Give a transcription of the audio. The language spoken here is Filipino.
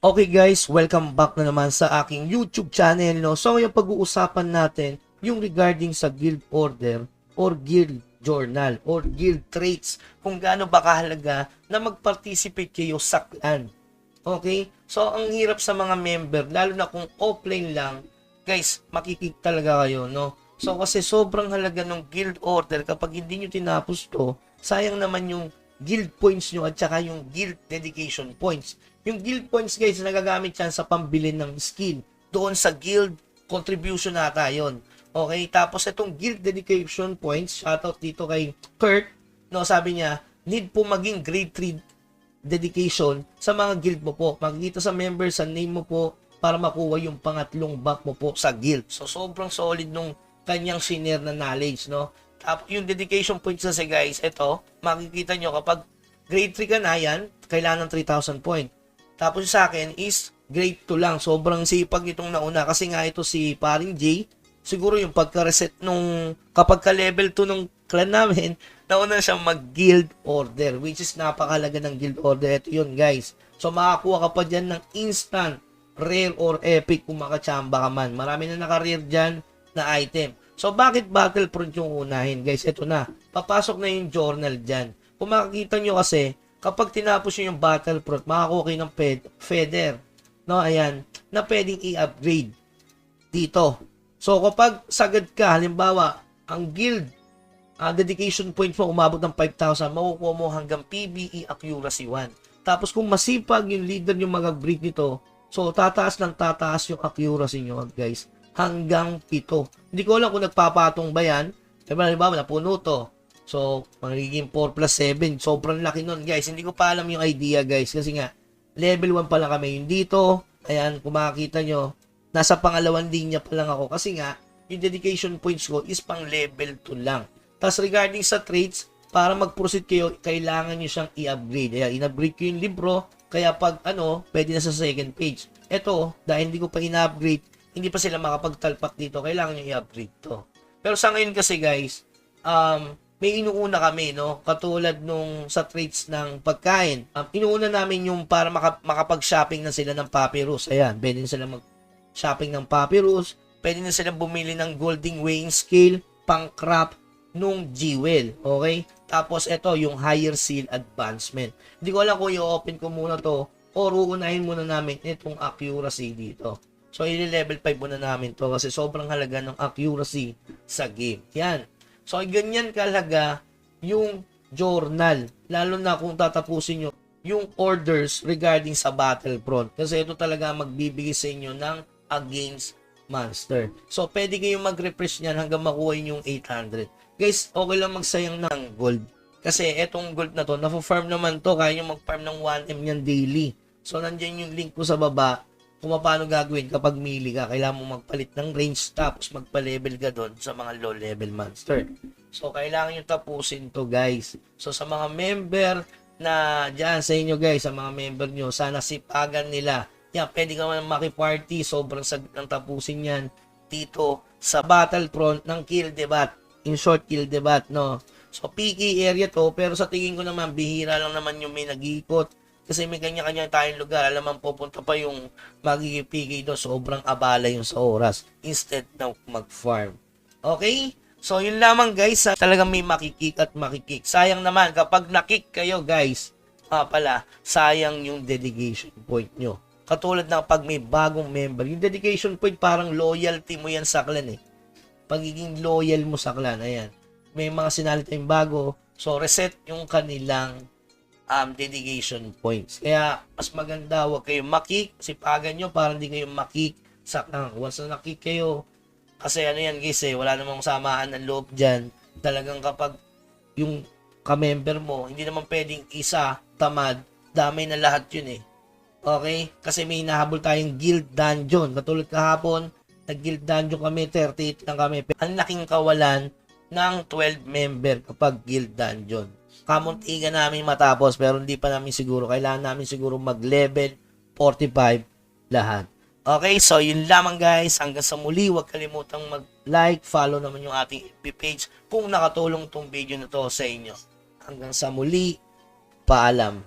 Okay guys, welcome back na naman sa aking YouTube channel, no? So ngayon pag-uusapan natin yung regarding sa guild order or guild journal or guild traits, kung gaano ba kahalaga na mag-participate kayo sa clan. Okay? So ang hirap sa mga member, lalo na kung offline lang, guys, makikik talaga kayo, no? So kasi sobrang halaga ng guild order, kapag hindi nyo tinapos to, sayang naman yung guild points nyo at saka yung guild dedication points. Yung guild points guys, nagagamit yan sa pambili ng skill. Doon sa guild contribution nata yun. Okay, tapos itong guild dedication points, shoutout dito kay Kurt, no, sabi niya, need po maging grade 3 dedication sa mga guild mo po. Makikita sa member sa name mo po para makuha yung pangatlong buff mo po sa guild. So sobrang solid nung kanyang senior na knowledge, no. Tapos yung dedication points kasi guys, ito, makikita nyo kapag grade 3 ka na yan, kailangan ng 3,000 point. Tapos sa akin is grade 2 lang. Sobrang sipag itong nauna. Kasi nga ito si Paring J, siguro yung pagka-reset nung kapag ka-level 2 nung clan namin, nauna siyang mag-guild order. Which is napakalaga ng guild order. Ito yun guys. So makakuha ka pa dyan ng instant, rare or epic kung makachamba ka man. Marami na naka-rare dyan na item. So bakit Battlefront yung unahin guys? Ito na. Papasok na yung journal dyan. Kung makikita nyo kasi, kapag tinapos nyo yung Battlefront, makakuha kayo ng feather. No, ayan, na pwedeng i-upgrade dito. So, kapag sagad ka, halimbawa, ang guild dedication point mo umabot ng 5,000, makukuha mo hanggang PBE Accuracy 1. Tapos, kung masipag yung leader yung mag-upgrade nito, so, tataas yung accuracy nyo, guys, hanggang 7. Hindi ko alam kung nagpapatong ba yan. Halimbawa, napuno to. So, magiging 4 plus 7. Sobrang laki nun, guys. Hindi ko pa alam yung idea, guys. Kasi nga, level 1 pa lang kami. Yung dito, ayan, kung makikita nyo, nasa pangalawang linya pa lang ako. Kasi nga, yung dedication points ko is pang level 2 lang. Tapos, regarding sa traits, para mag-proceed kayo, kailangan nyo siyang i-upgrade. Ayan, in-upgrade ko yung libro. Kaya pag, pwede na sa second page. Ito, dahil hindi ko pa in-upgrade, hindi pa sila makapagtalpak dito. Kailangan nyo i-upgrade to. Pero sa ngayon kasi, guys, may inuuna kami, no? Katulad nung sa traits ng pagkain. Inuuna namin yung para makapag-shopping na sila ng papyrus. Ayan, pwede na sila mag-shopping ng papyrus. Pwede na sila bumili ng golden weighing scale, pang-craft nung jewel. Okay? Tapos ito, yung higher seal advancement. Hindi ko alam kung i-open ko muna to o uunahin muna namin itong accuracy dito. So, i-level 5 muna namin to kasi sobrang halaga ng accuracy sa game. Yan. So, ganyan kalaga yung journal. Lalo na kung tatapusin nyo yung orders regarding sa Battlefront. Kasi ito talaga magbibigay sa inyo ng against monster. So, pwede kayong mag-refresh niyan hanggang makuha yung 800. Guys, okay lang magsayang ng gold. Kasi etong gold na to, na-farm naman to. Kaya nyo mag-farm ng 1M yan daily. So, nandyan yung link ko sa baba kung paano gagawin kapag melee ka. Kailangan mo magpalit ng range tapos magpa-level ka doon sa mga low level monster. So, kailangan nyo tapusin to guys. So, sa mga member na dyan sa inyo guys, sa mga member nyo, sana sipagan nila. Yan, pwede ka man makiparty. Sobrang saglit ng tapusin yan dito sa Battlefront ng Kill Debat. In short, Kill Debat, no? So, PK area to, pero sa tingin ko naman, bihira lang naman yung may nag-iikot. Kasi may kanya-kanya tayong lugar. Alam mo, pupunta pa yung magiging PK doon. Sobrang abala yung sa oras. Instead na mag-farm. Okay? So, yun lamang guys. Talagang may makikik at makikik. Sayang naman, kapag nakik kayo guys, sayang yung dedication point nyo. Katulad ng pag may bagong member. Yung dedication point, parang loyalty mo yan sa clan eh. Pagiging loyal mo sa clan. Ayan. May mga sinali tayong bago. So, reset yung kanilang dedication points. Kaya, mas maganda, huwag kayong makik. Sipagan nyo para hindi kayo makik sa clan. Once na nakik kayo, kasi yan guys wala namang samaan ng loob dyan. Talagang kapag yung ka-member mo, hindi naman pwedeng isa, tamad, damay na lahat yun eh. Okay? Kasi may hinahabol tayong guild dungeon. Katulad kahapon, nag-guild dungeon kami, 38 lang kami. Ang laking kawalan ng 12 member kapag guild dungeon. Kamuntigan namin matapos pero hindi pa namin siguro. Kailangan namin siguro mag-level 45 lahat. Okay, so yun lamang guys. Hanggang sa muli, huwag kalimutang mag-like, follow naman yung ating FB page kung nakatulong tong video na to sa inyo. Hanggang sa muli, paalam.